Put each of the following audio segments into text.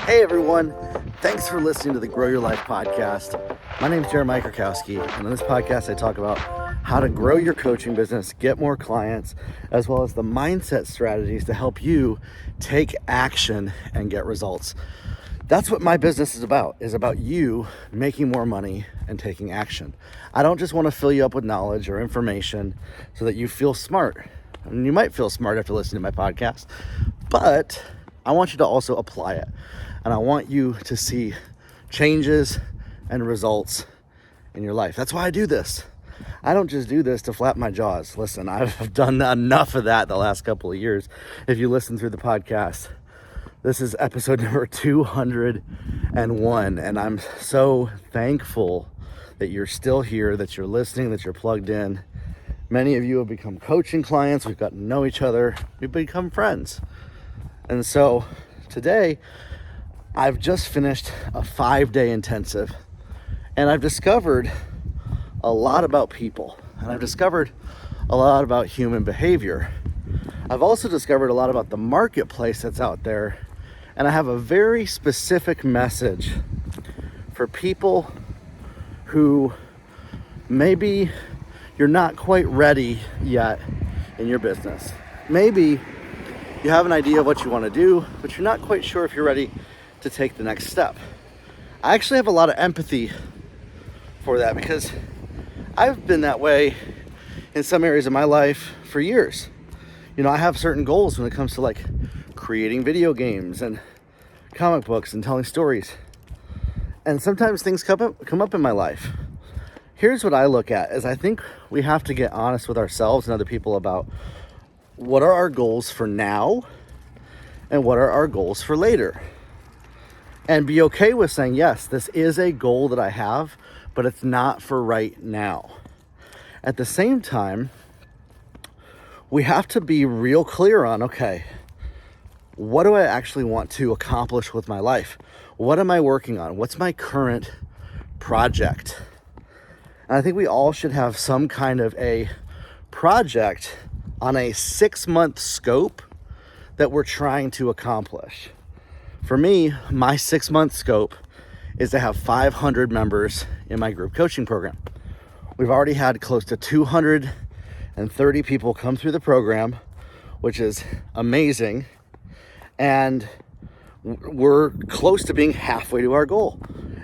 Hey everyone, thanks for listening to the Grow Your Life podcast. My name is Jeremiah Krakowski, and on this podcast I talk about how to grow your coaching business, get more clients, as well as the mindset strategies to help you take action and get results. That's what my business is about you making more money and taking action. I don't just want to fill you up with knowledge or information so that you feel smart. And you might feel smart after listening to my podcast, but I want you to also apply it. And I want you to see changes and results in your life. That's why I do this. I don't just do this to flap my jaws. Listen, I've done enough of that the last couple of years. If you listen through the podcast, this is episode number 201. And I'm so thankful that you're still here, that you're listening, that you're plugged in. Many of you have become coaching clients. We've gotten to know each other. We've become friends. And so today, I've just finished a 5-day intensive, and I've discovered a lot about people, and I've discovered a lot about human behavior. I've also discovered a lot about the marketplace that's out there, and I have a very specific message for people who maybe you're not quite ready yet in your business. Maybe you have an idea of what you want to do, but you're not quite sure if you're ready to take the next step. I actually have a lot of empathy for that because I've been that way in some areas of my life for years. You know, I have certain goals when it comes to like creating video games and comic books and telling stories. And sometimes things come up in my life. Here's what I look at is I think we have to get honest with ourselves and other people about what are our goals for now and what are our goals for later. And be okay with saying, yes, this is a goal that I have, but it's not for right now. At the same time, we have to be real clear on, okay, what do I actually want to accomplish with my life? What am I working on? What's my current project? And I think we all should have some kind of a project on a 6-month scope that we're trying to accomplish. For me, my 6-month scope is to have 500 members in my group coaching program. We've already had close to 230 people come through the program, which is amazing. And we're close to being halfway to our goal.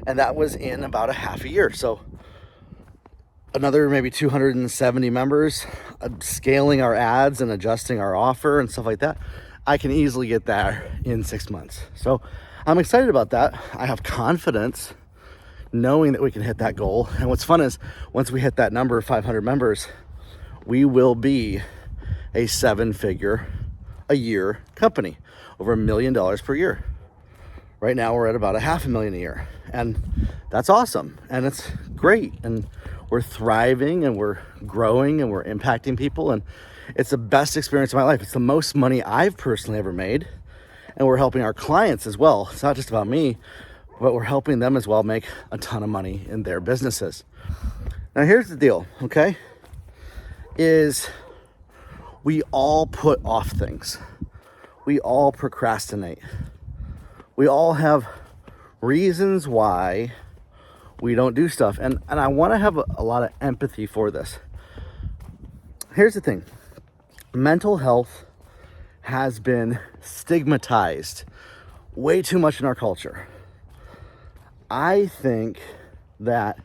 And that was in about a half a year. So another maybe 270 members, scaling our ads and adjusting our offer and stuff like that. I can easily get that in 6 months. So I'm excited about that. I have confidence knowing that we can hit that goal. And what's fun is once we hit that number of 500 members, we will be a 7-figure a year company, over $1 million per year. Right now we're at about $500,000 a year. And that's awesome. And it's great. And we're thriving and we're growing and we're impacting people. And it's the best experience of my life. It's the most money I've personally ever made. And we're helping our clients as well. It's not just about me, but we're helping them as well make a ton of money in their businesses. Now here's the deal, okay? Is we all put off things. We all procrastinate. We all have reasons why we don't do stuff. And I want to have a lot of empathy for this. Here's the thing. Mental health has been stigmatized way too much in our culture. I think that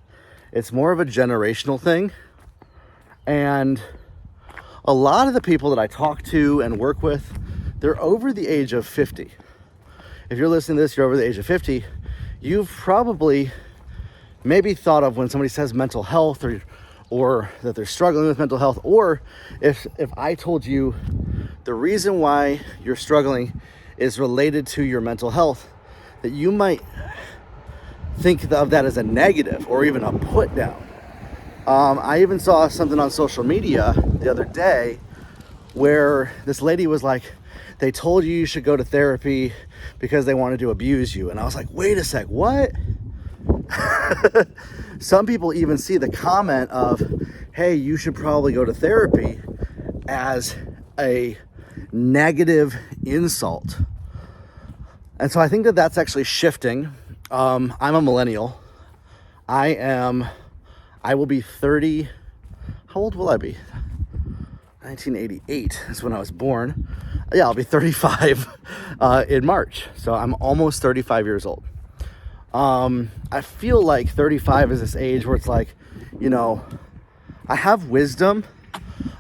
it's more of a generational thing. And a lot of the people that I talk to and work with, they're over the age of 50. If you're listening to this, you're over the age of 50. You've probably maybe thought of when somebody says mental health or that they're struggling with mental health, or if I told you the reason why you're struggling is related to your mental health, that you might think of that as a negative or even a put down. I even saw something on social media the other day where this lady was like, they told you should go to therapy because they wanted to abuse you. And I was like, wait a sec, what? Some people even see the comment of, hey, you should probably go to therapy as a negative insult. And so I think that that's actually shifting. I'm a millennial. I will be 30. How old will I be? 1988 is when I was born. Yeah, I'll be 35 in March. So I'm almost 35 years old. I feel like 35 is this age where it's like, I have wisdom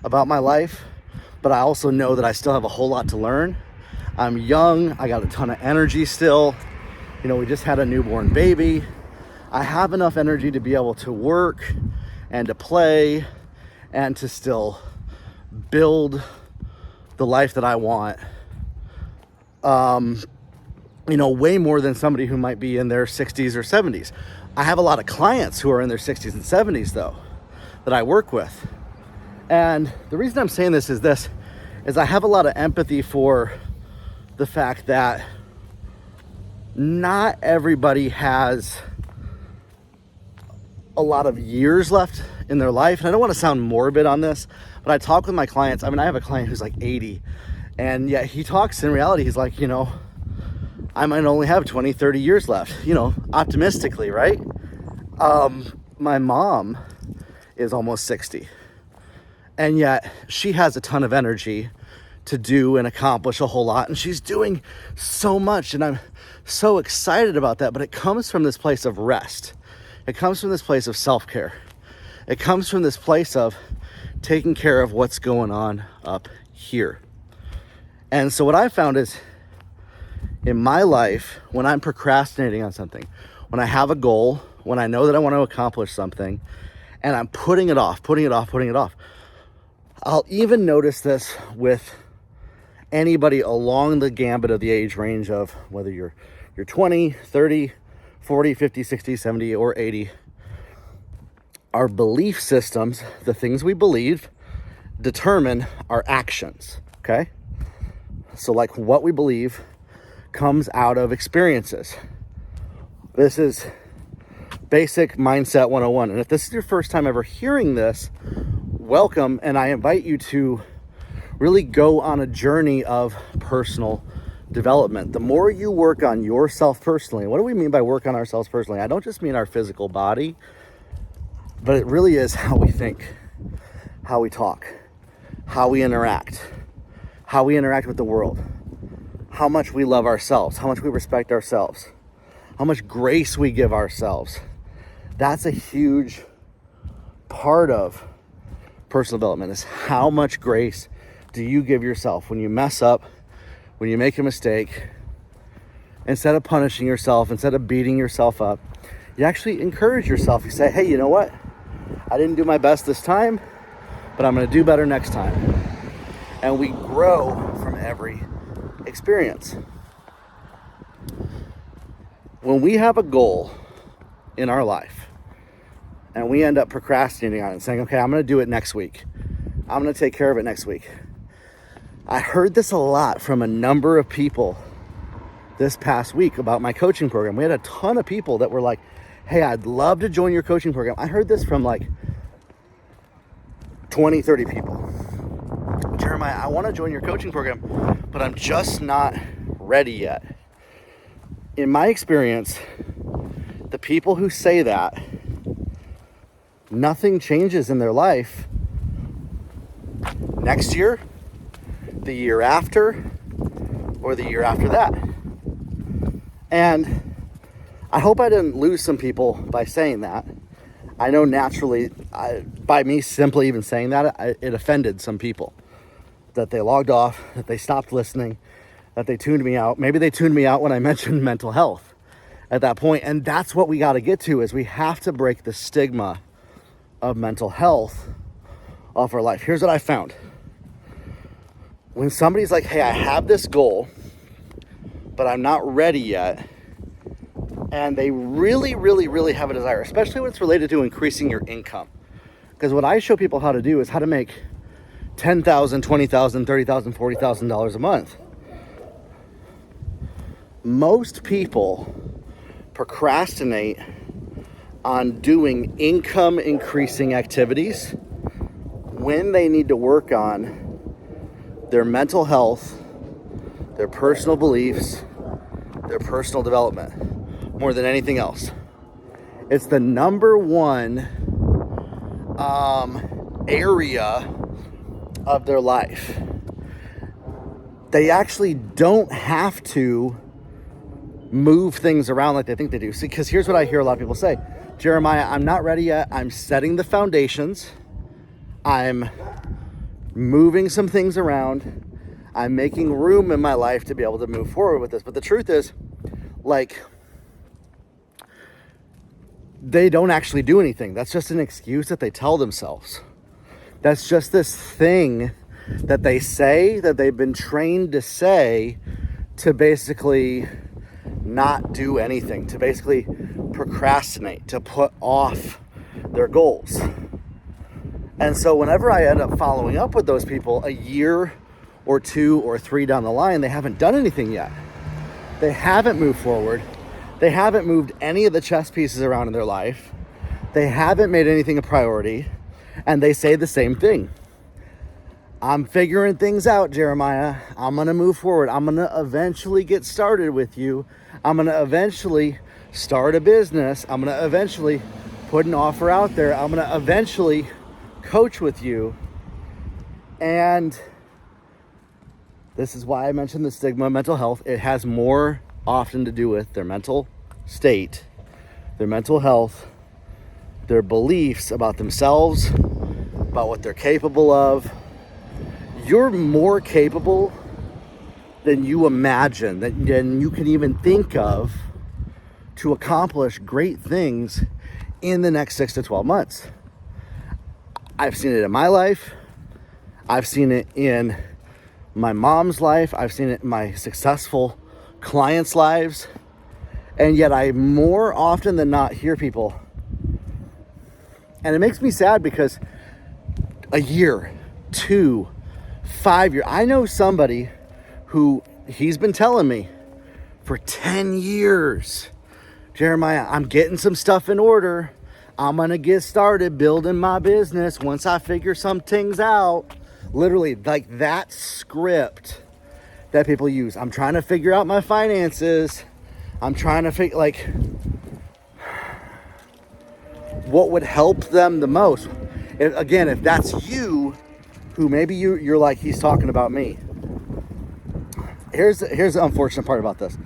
about my life, but I also know that I still have a whole lot to learn. I'm young. I got a ton of energy still. We just had a newborn baby. I have enough energy to be able to work and to play and to still build the life that I want. Way more than somebody who might be in their 60s or 70s. I have a lot of clients who are in their 60s and 70s though, that I work with. And the reason I'm saying this is I have a lot of empathy for the fact that not everybody has a lot of years left in their life. And I don't want to sound morbid on this, but I talk with my clients. I have a client who's like 80, and yet he talks in reality. He's like, I might only have 20, 30 years left, optimistically, right? My mom is almost 60, and yet she has a ton of energy to do and accomplish a whole lot. And she's doing so much, and I'm so excited about that. But it comes from this place of rest. It comes from this place of self-care. It comes from this place of taking care of what's going on up here. And so what I found is, in my life, when I'm procrastinating on something, when I have a goal, when I know that I want to accomplish something, and I'm putting it off, I'll even notice this with anybody along the gambit of the age range of whether you're 20, 30, 40, 50, 60, 70, or 80. Our belief systems, the things we believe, determine our actions, okay? So like what we believe comes out of experiences. This is basic mindset 101. And if this is your first time ever hearing this, welcome. And I invite you to really go on a journey of personal development. The more you work on yourself personally, what do we mean by work on ourselves personally? I don't just mean our physical body, but it really is how we think, how we talk, how we interact with the world, how much we love ourselves, how much we respect ourselves, how much grace we give ourselves. That's a huge part of personal development, is how much grace do you give yourself when you mess up, when you make a mistake. Instead of punishing yourself, instead of beating yourself up, you actually encourage yourself. You say, hey, you know what? I didn't do my best this time, but I'm going to do better next time. And we grow from every experience. When we have a goal in our life and we end up procrastinating on it and saying, okay, I'm going to do it next week. I'm going to take care of it next week. I heard this a lot from a number of people this past week about my coaching program. We had a ton of people that were like, hey, I'd love to join your coaching program. I heard this from like 20, 30 people. Jeremiah, I want to join your coaching program, but I'm just not ready yet. In my experience, the people who say that, nothing changes in their life next year, the year after, or the year after that. And I hope I didn't lose some people by saying that. I know naturally, by me simply even saying that, it offended some people. That they logged off, that they stopped listening, that they tuned me out. Maybe they tuned me out when I mentioned mental health at that point. And that's what we got to get to, is we have to break the stigma of mental health off our life. Here's what I found. When somebody's like, hey, I have this goal, but I'm not ready yet, and they really, really, really have a desire, especially when it's related to increasing your income. Because what I show people how to do is how to make $10,000, $20,000, $30,000, $40,000 a month. Most people procrastinate on doing income increasing activities when they need to work on their mental health, their personal beliefs, their personal development more than anything else. It's the number one area of their life. They actually don't have to move things around like they think they do. See, because here's what I hear a lot of people say. Jeremiah, I'm not ready yet. I'm setting the foundations. I'm moving some things around. I'm making room in my life to be able to move forward with this. But the truth is, like, they don't actually do anything. That's just an excuse that they tell themselves. That's just this thing that they say, that they've been trained to say, to basically not do anything, to basically procrastinate, to put off their goals. And so whenever I end up following up with those people a year or 2 or 3 down the line, they haven't done anything yet. They haven't moved forward. They haven't moved any of the chess pieces around in their life. They haven't made anything a priority. And they say the same thing. I'm figuring things out, Jeremiah. I'm going to move forward. I'm going to eventually get started with you. I'm going to eventually start a business. I'm going to eventually put an offer out there. I'm going to eventually coach with you. And this is why I mentioned the stigma of mental health. It has more often to do with their mental state, their mental health, their beliefs about themselves, about what they're capable of. You're more capable than you imagine, than you can even think of, to accomplish great things in the next 6 to 12 months. I've seen it in my life. I've seen it in my mom's life. I've seen it in my successful clients' lives. And yet I more often than not hear people, and it makes me sad, because a year, 2, 5 years, I know somebody who, he's been telling me for 10 years, Jeremiah, I'm getting some stuff in order. I'm going to get started building my business once I figure some things out. Literally, like that script that people use. I'm trying to figure out my finances. I'm trying to figure, like, what would help them the most. If that's you, who maybe you're like, he's talking about me. Here's the unfortunate part about this.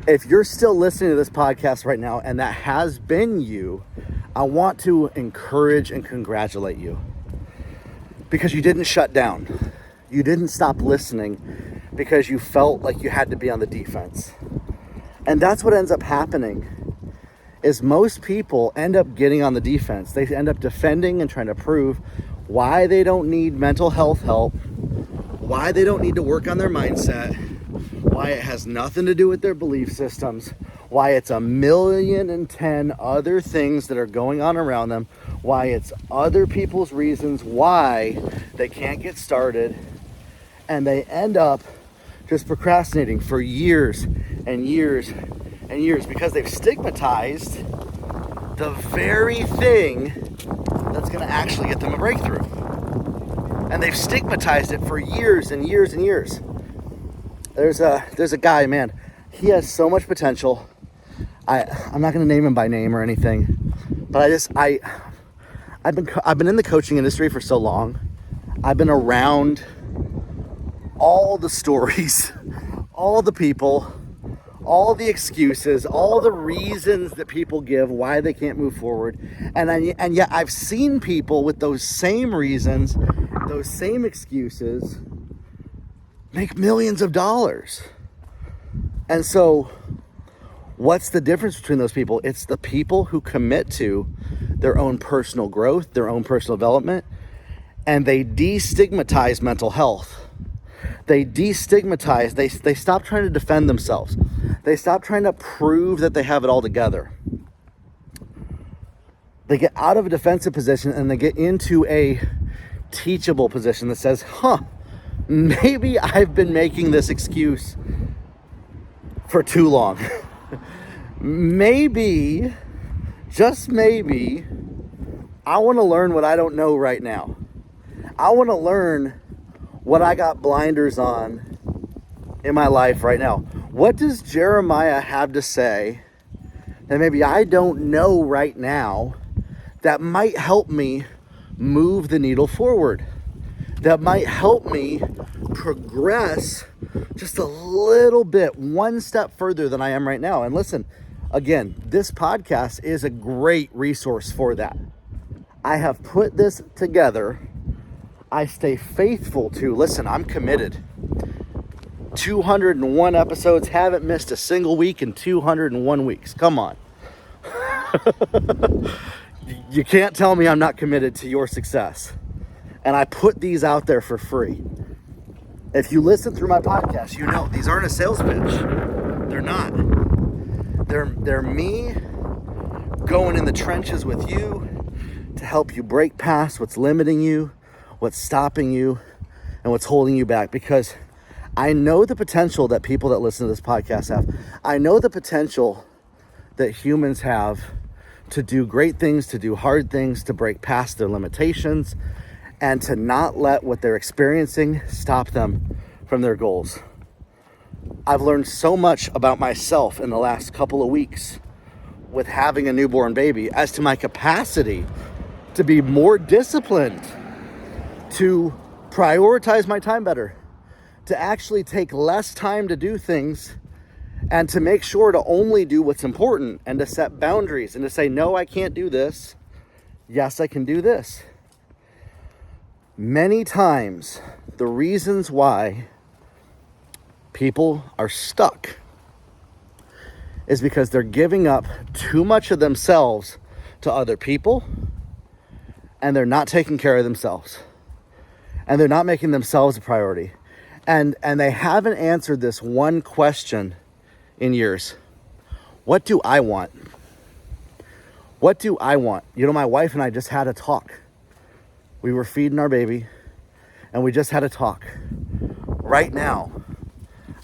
If you're still listening to this podcast right now, and that has been you, I want to encourage and congratulate you, because you didn't shut down. You didn't stop listening because you felt like you had to be on the defense. And that's what ends up happening, is most people end up getting on the defense. They end up defending and trying to prove why they don't need mental health help, why they don't need to work on their mindset, why it has nothing to do with their belief systems, why it's 1,000,010 other things that are going on around them, why it's other people's reasons why they can't get started, and they end up just procrastinating for years and years and years, because they've stigmatized the very thing that's going to actually get them a breakthrough. And they've stigmatized it for years and years and years. There's a guy, man, he has so much potential. I'm not going to name him by name or anything, but I've been in the coaching industry for so long. I've been around all the stories, all the people, all the excuses, all the reasons that people give why they can't move forward. And yet I've seen people with those same reasons, those same excuses, make millions of dollars. And so what's the difference between those people? It's the people who commit to their own personal growth, their own personal development, and they destigmatize mental health. They destigmatize, they stop trying to defend themselves. They stop trying to prove that they have it all together. They get out of a defensive position and they get into a teachable position that says, maybe I've been making this excuse for too long. Maybe, just maybe, I want to learn what I don't know right now. I want to learn what I got blinders on in my life right now. What does Jeremiah have to say that maybe I don't know right now that might help me move the needle forward? That might help me progress just a little bit, one step further than I am right now. And listen, again, this podcast is a great resource for that. I have put this together. I stay faithful to, listen, I'm committed. 201 episodes, haven't missed a single week in 201 weeks. Come on. You can't tell me I'm not committed to your success. And I put these out there for free. If you listen through my podcast, you know these aren't a sales pitch. They're not. They're me going in the trenches with you to help you break past what's limiting you, what's stopping you, and what's holding you back. Because I know the potential that people that listen to this podcast have. I know the potential that humans have to do great things, to do hard things, to break past their limitations, and to not let what they're experiencing stop them from their goals. I've learned so much about myself in the last couple of weeks with having a newborn baby as to my capacity to be more disciplined, to prioritize my time better, to actually take less time to do things, and to make sure to only do what's important, and to set boundaries, and to say, no, I can't do this. Yes, I can do this. Many times, the reasons why people are stuck is because they're giving up too much of themselves to other people, and they're not taking care of themselves, and they're not making themselves a priority, and they haven't answered this one question in years. What do I want? What do I want? You know, my wife and I just had a talk. We were feeding our baby, and we just had a talk right now,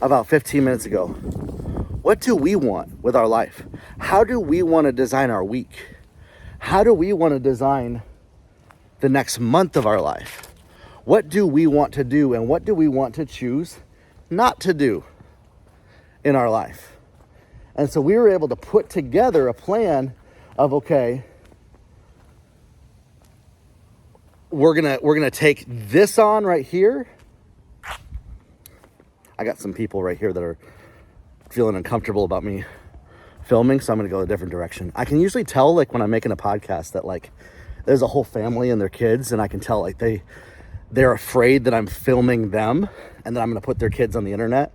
about 15 minutes ago. What do we want with our life? How do we want to design our week? How do we want to design the next month of our life? What do we want to do, and what do we want to choose not to do in our life? And so we were able to put together a plan of, okay, we're gonna take this on right here. I got some people right here that are feeling uncomfortable about me filming, so I'm gonna go a different direction. I can usually tell, like, when I'm making a podcast that, like, there's a whole family and their kids, and I can tell, like, they're afraid that I'm filming them and that I'm gonna put their kids on the internet.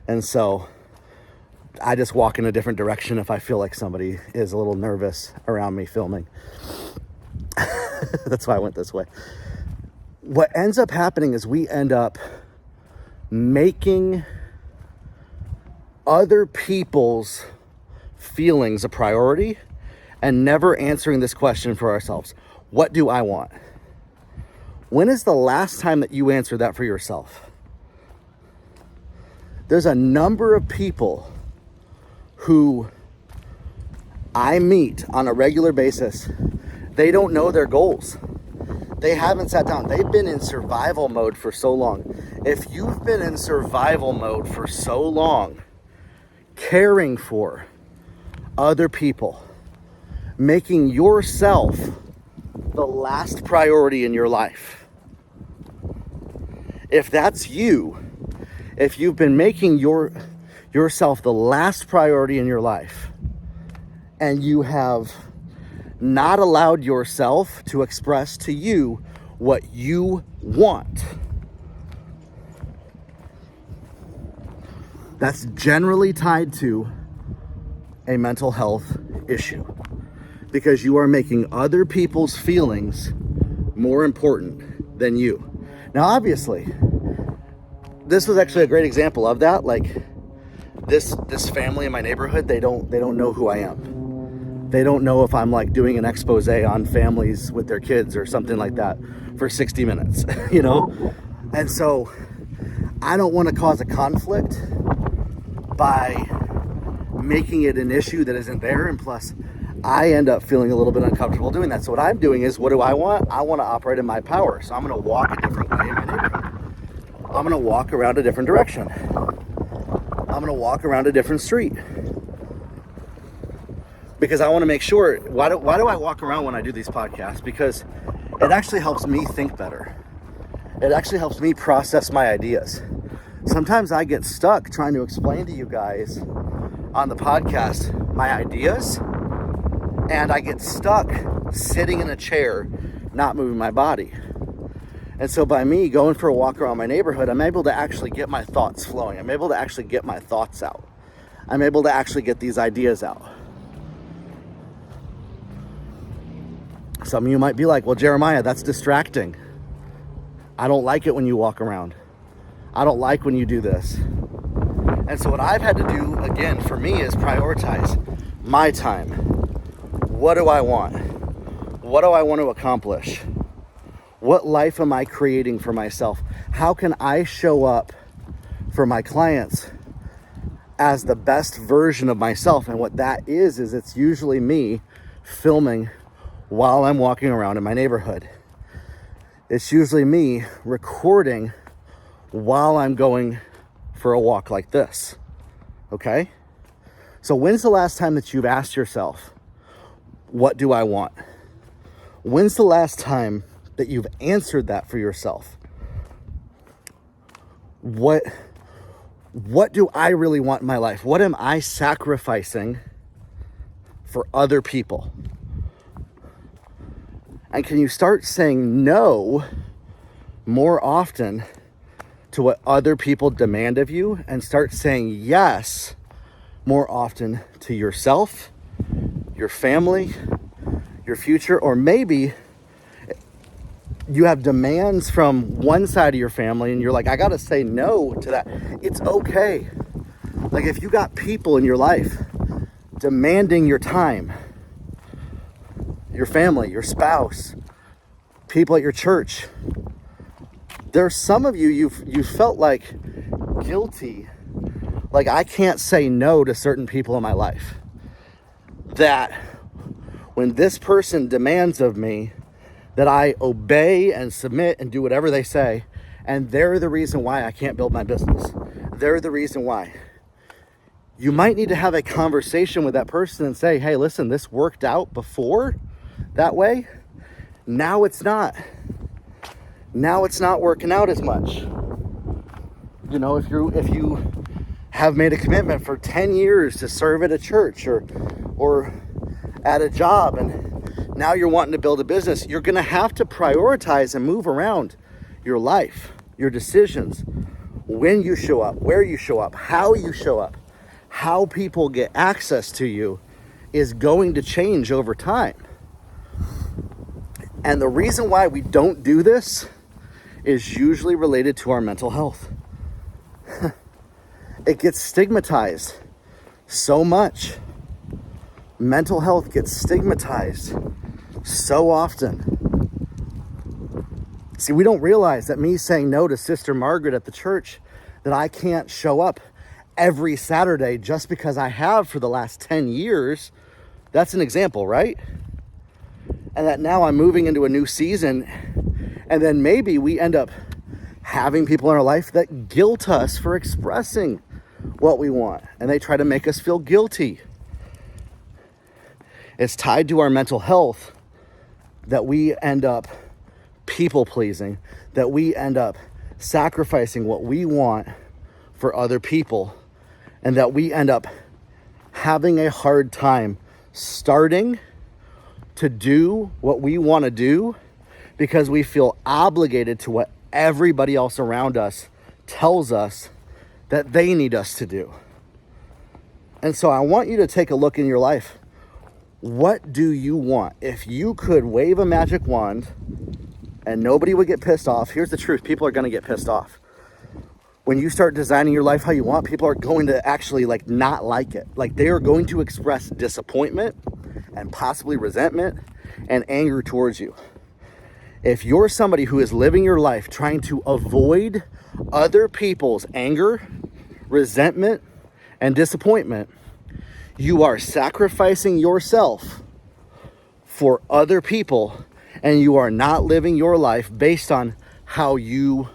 And so I just walk in a different direction if I feel like somebody is a little nervous around me filming. That's why I went this way. What ends up happening is we end up making other people's feelings a priority and never answering this question for ourselves. What do I want? When is the last time that you answered that for yourself? There's a number of people who I meet on a regular basis. They don't know their goals. They haven't sat down. They've been in survival mode for so long. If you've been in survival mode for so long, caring for other people, making yourself the last priority in your life, if that's you, if you've been making yourself the last priority in your life, and you have not allowed yourself to express to you what you want, that's generally tied to a mental health issue, because you are making other people's feelings more important than you. Now, obviously, this was actually a great example of that. Like, this family in my neighborhood, they don't know who I am. They don't know if I'm, like, doing an expose on families with their kids or something like that for 60 minutes, you know? And so I don't want to cause a conflict by making it an issue that isn't there. And plus, I end up feeling a little bit uncomfortable doing that. So what I'm doing is, what do I want? I want to operate in my power. So I'm going to walk a different way in my neighborhood. I'm going to walk around a different direction. I'm I'm going to walk around a different street. Because I want to make sure, why do I walk around when I do these podcasts? Because it actually helps me think better. It actually helps me process my ideas. Sometimes I get stuck trying to explain to you guys on the podcast my ideas, and I get stuck sitting in a chair, not moving my body. And so by me going for a walk around my neighborhood, I'm able to actually get my thoughts flowing. I'm able to actually get my thoughts out. I'm able to actually get these ideas out. Some of you might be like, well, Jeremiah, that's distracting. I don't like it when you walk around. I don't like when you do this. And so what I've had to do, again, for me is prioritize my time. What do I want? What do I want to accomplish? What life am I creating for myself? How can I show up for my clients as the best version of myself? And what that is it's usually me filming while I'm walking around in my neighborhood. It's usually me recording while I'm going for a walk like this, okay? So when's the last time that you've asked yourself, what do I want? When's the last time that you've answered that for yourself? What do I really want in my life? What am I sacrificing for other people? And can you start saying no more often to what other people demand of you, and start saying yes more often to yourself, your family, your future? Or maybe you have demands from one side of your family and you're like, I gotta say no to that. It's okay. Like if you got people in your life demanding your time, your family, your spouse, people at your church, there's some of you felt like guilty, like I can't say no to certain people in my life. That when this person demands of me that I obey and submit and do whatever they say, and they're the reason why I can't build my business. They're the reason why. You might need to have a conversation with that person and say, hey, listen, this worked out before that way. Now it's not. Now it's not working out as much. You know, if you have made a commitment for 10 years to serve at a church or at a job, and now you're wanting to build a business, you're going to have to prioritize and move around your life, your decisions, when you show up, where you show up, how you show up, how people get access to you is going to change over time. And the reason why we don't do this is usually related to our mental health. It gets stigmatized so much. Mental health gets stigmatized so often. See, we don't realize that me saying no to Sister Margaret at the church, that I can't show up every Saturday just because I have for the last 10 years, that's an example, right? And that now I'm moving into a new season, and then maybe we end up having people in our life that guilt us for expressing what we want, and they try to make us feel guilty. It's tied to our mental health that we end up people pleasing, that we end up sacrificing what we want for other people, and that we end up having a hard time starting to do what we want to do because we feel obligated to what everybody else around us tells us that they need us to do. And so I want you to take a look in your life. What do you want? If you could wave a magic wand and nobody would get pissed off, here's the truth, people are going to get pissed off. When you start designing your life how you want, people are going to actually not like it. Like they are going to express disappointment and possibly resentment and anger towards you. If you're somebody who is living your life trying to avoid other people's anger, resentment, and disappointment, you are sacrificing yourself for other people, and you are not living your life based on how you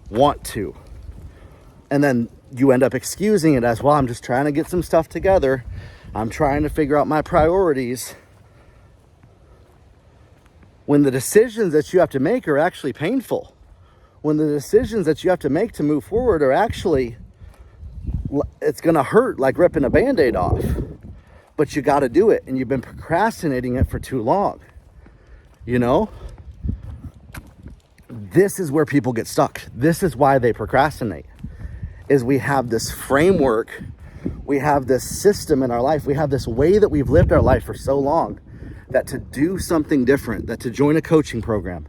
want to. And then you end up excusing it as, well, I'm just trying to get some stuff together. I'm trying to figure out my priorities. When the decisions that you have to make are actually painful. When the decisions that you have to make to move forward are actually, it's going to hurt like ripping a Band-Aid off. But you got to do it, and you've been procrastinating it for too long. You know? This is where people get stuck. This is why they procrastinate. Is we have this framework, we have this system in our life, we have this way that we've lived our life for so long, that to do something different, that to join a coaching program,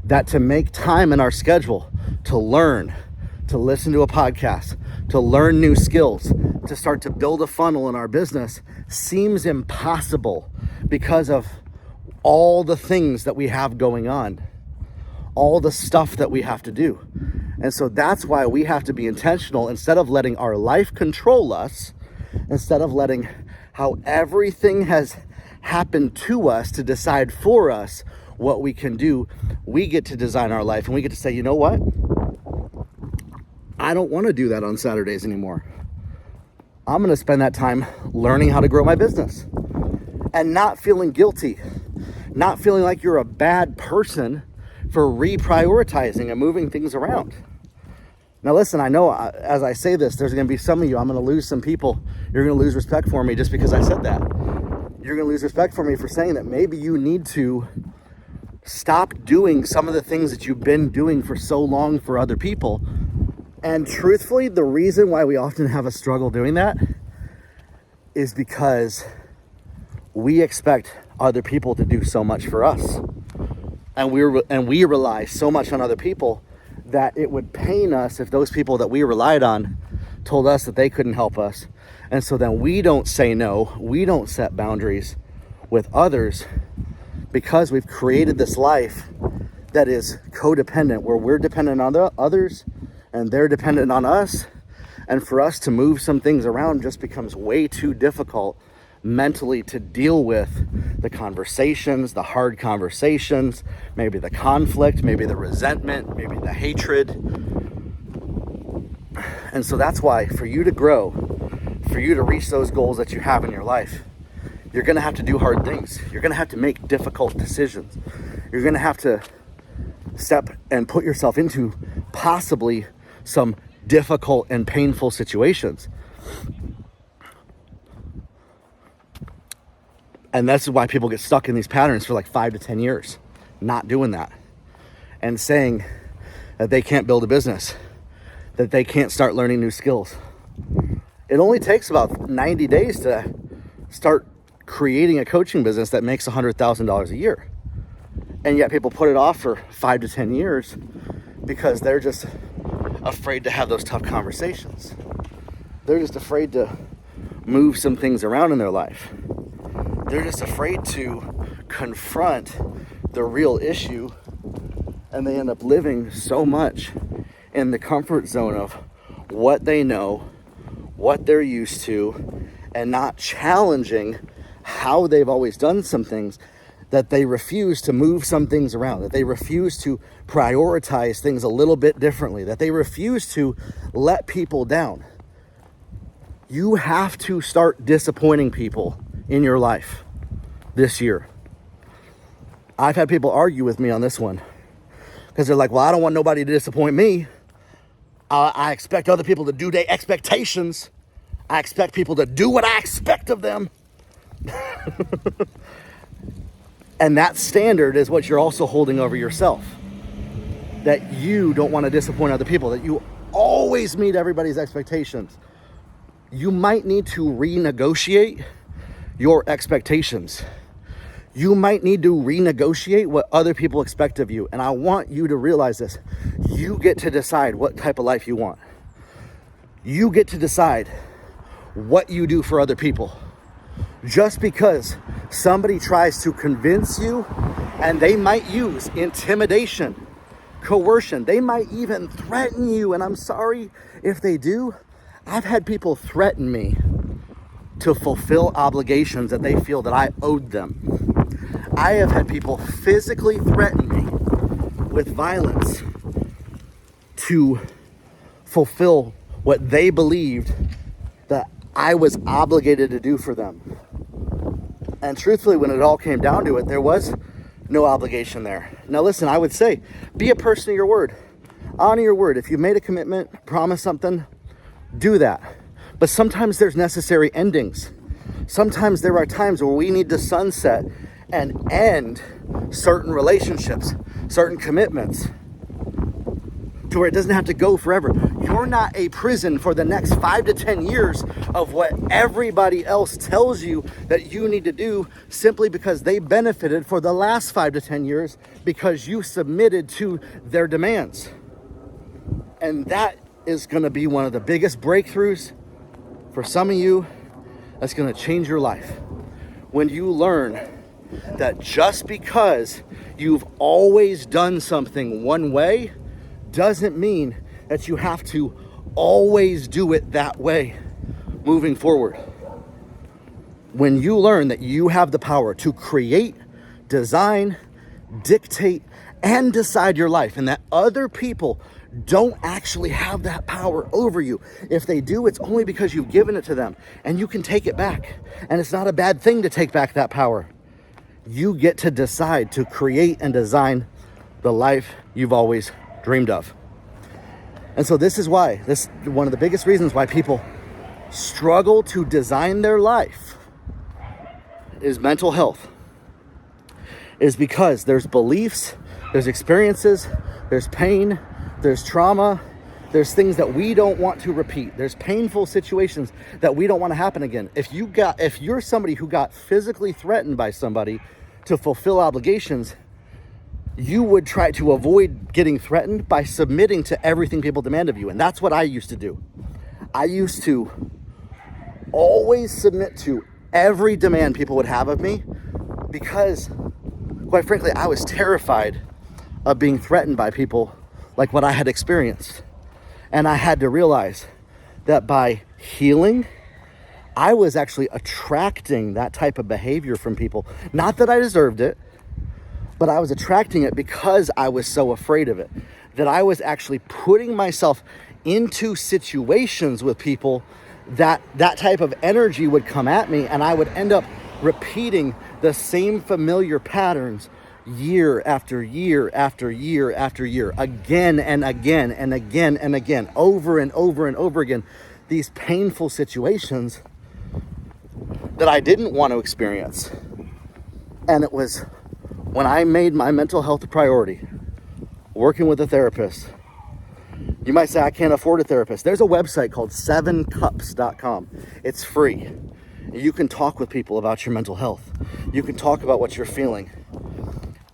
that to make time in our schedule to learn, to listen to a podcast, to learn new skills, to start to build a funnel in our business seems impossible because of all the things that we have going on, all the stuff that we have to do. And so that's why we have to be intentional. Instead of letting our life control us, instead of letting how everything has happened to us to decide for us what we can do, we get to design our life, and we get to say, you know what? I don't want to do that on Saturdays anymore. I'm going to spend that time learning how to grow my business and not feeling guilty, not feeling like you're a bad person for reprioritizing and moving things around. Now listen, I know as I say this, there's going to be some of you, I'm going to lose some people. You're going to lose respect for me just because I said that. You're going to lose respect for me for saying that maybe you need to stop doing some of the things that you've been doing for so long for other people. And truthfully, the reason why we often have a struggle doing that is because we expect other people to do so much for us. And we rely so much on other people that it would pain us if those people that we relied on told us that they couldn't help us. And so then we don't say no, we don't set boundaries with others because we've created this life that is codependent, where we're dependent on the others and they're dependent on us. And for us to move some things around just becomes way too difficult mentally to deal with the conversations, the hard conversations, maybe the conflict, maybe the resentment, maybe the hatred. And so that's why for you to grow, for you to reach those goals that you have in your life, you're going to have to do hard things. You're going to have to make difficult decisions. You're going to have to step and put yourself into possibly some difficult and painful situations. And that's why people get stuck in these patterns for like 5 to 10 years, not doing that and saying that they can't build a business, that they can't start learning new skills. It only takes about 90 days to start creating a coaching business that makes $100,000 a year. And yet people put it off for 5 to 10 years because they're just afraid to have those tough conversations. They're just afraid to move some things around in their life. They're just afraid to confront the real issue, and they end up living so much in the comfort zone of what they know, what they're used to, and not challenging how they've always done some things, that they refuse to move some things around, that they refuse to prioritize things a little bit differently, that they refuse to let people down. You have to start disappointing people in your life this year. I've had people argue with me on this one because they're like, well, I don't want nobody to disappoint me. I expect other people to do their expectations. I expect people to do what I expect of them. And that standard is what you're also holding over yourself. That you don't want to disappoint other people, that you always meet everybody's expectations. You might need to renegotiate your expectations. You might need to renegotiate what other people expect of you. And I want you to realize this. You get to decide what type of life you want. You get to decide what you do for other people. Just because somebody tries to convince you, and they might use intimidation, coercion, they might even threaten you, and I'm sorry if they do. I've had people threaten me to fulfill obligations that they feel that I owed them. I have had people physically threaten me with violence to fulfill what they believed that I was obligated to do for them. And truthfully, when it all came down to it, there was no obligation there. Now listen, I would say, be a person of your word. Honor your word. If you made a commitment, promise something, do that. But sometimes there's necessary endings. Sometimes there are times where we need to sunset and end certain relationships, certain commitments, to where it doesn't have to go forever. You're not a prison for the next 5 to 10 years of what everybody else tells you that you need to do simply because they benefited for the last 5 to 10 years because you submitted to their demands. And that is going to be one of the biggest breakthroughs for some of you. That's going to change your life. When you learn that just because you've always done something one way doesn't mean that you have to always do it that way moving forward. When you learn that you have the power to create, design, dictate, and decide your life, and that other people don't actually have that power over you. If they do, it's only because you've given it to them, and you can take it back. And it's not a bad thing to take back that power. You get to decide to create and design the life you've always dreamed of. And so this is why, this one of the biggest reasons why people struggle to design their life is mental health. Is because there's beliefs, there's experiences, there's pain, there's trauma, there's things that we don't want to repeat. There's painful situations that we don't want to happen again. If you're somebody who got physically threatened by somebody to fulfill obligations, you would try to avoid getting threatened by submitting to everything people demand of you. And that's what I used to do. I used to always submit to every demand people would have of me because, quite frankly, I was terrified of being threatened by people like what I had experienced. And I had to realize that by healing, I was actually attracting that type of behavior from people. Not that I deserved it, but I was attracting it because I was so afraid of it. That I was actually putting myself into situations with people that type of energy would come at me, and I would end up repeating the same familiar patterns year after year after year after year, again and again and again and again, over and over and over again. These painful situations that I didn't want to experience. And it was when I made my mental health a priority, working with a therapist. You might say, I can't afford a therapist. There's a website called 7cups.com. It's free. You can talk with people about your mental health. You can talk about what you're feeling.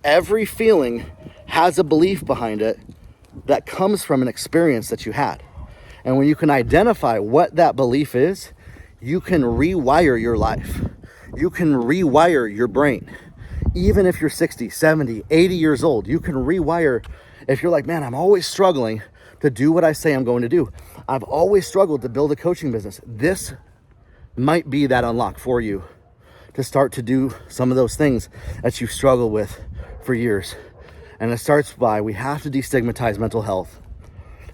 Every feeling has a belief behind it that comes from an experience that you had. And when you can identify what that belief is, you can rewire your life. You can rewire your brain. Even if you're 60, 70, 80 years old, you can rewire. If you're like, man, I'm always struggling to do what I say I'm going to do. I've always struggled to build a coaching business. This might be that unlock for you to start to do some of those things that you've struggled with for years. And it starts by, we have to destigmatize mental health,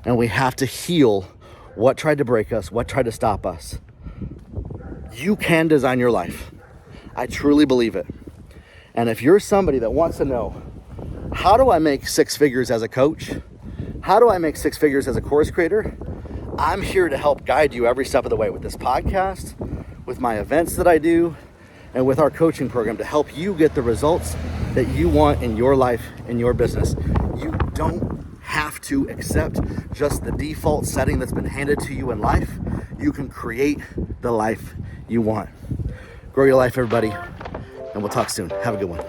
and we have to heal what tried to break us, what tried to stop us. You can design your life. I truly believe it. And if you're somebody that wants to know, how do I make 6 figures as a coach? How do I make 6 figures as a course creator? I'm here to help guide you every step of the way with this podcast, with my events that I do, and with our coaching program to help you get the results that you want in your life, in your business. You don't have to accept just the default setting that's been handed to you in life. You can create the life you want. Grow your life, everybody, and we'll talk soon. Have a good one.